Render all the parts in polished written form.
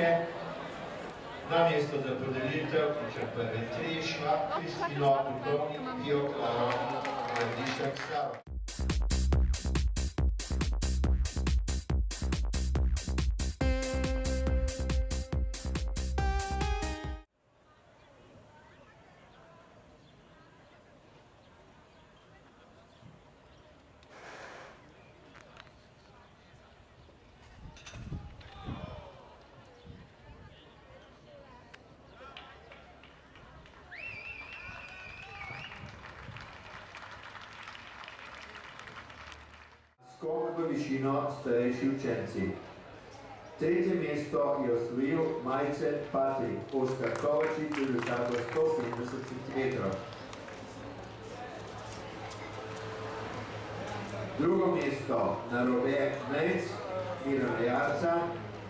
Slovenke. Na mesto za podelitev počrpajo 3 Švab, Kristino, Dubrovnik, Dioklaro, Radišek, Slava. Skok v višino starejši učenci. Tretje mesto je osvojil Majcen Patrik Oskar Kovačič z rezultatom 170 cm. Drugo mesto Narobe Mejc Mirana Jarca,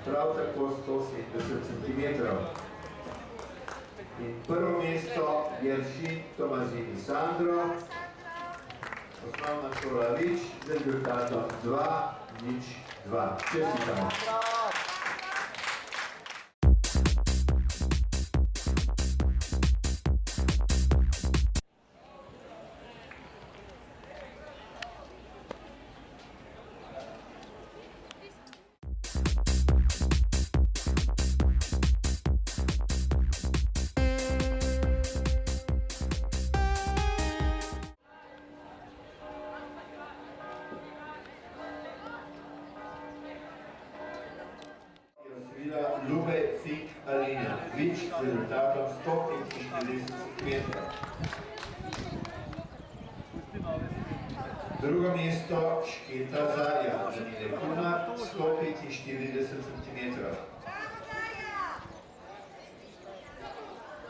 prav tako 170 cm. In prvo mesto Jeršin Tomazini Sandro, osnovna šola Vič z rezultatom 2:2. Čestitamo. Ljube Fik Alina, Vič z rezultatom 145 cm. Drugo mesto Šketa Zarja, Janine Kuna, 145 cm.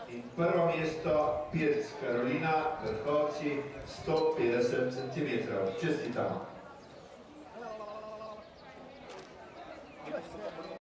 In prvo mesto Pirc Karolina, Vrhovci, 150 cm. Čestitamo.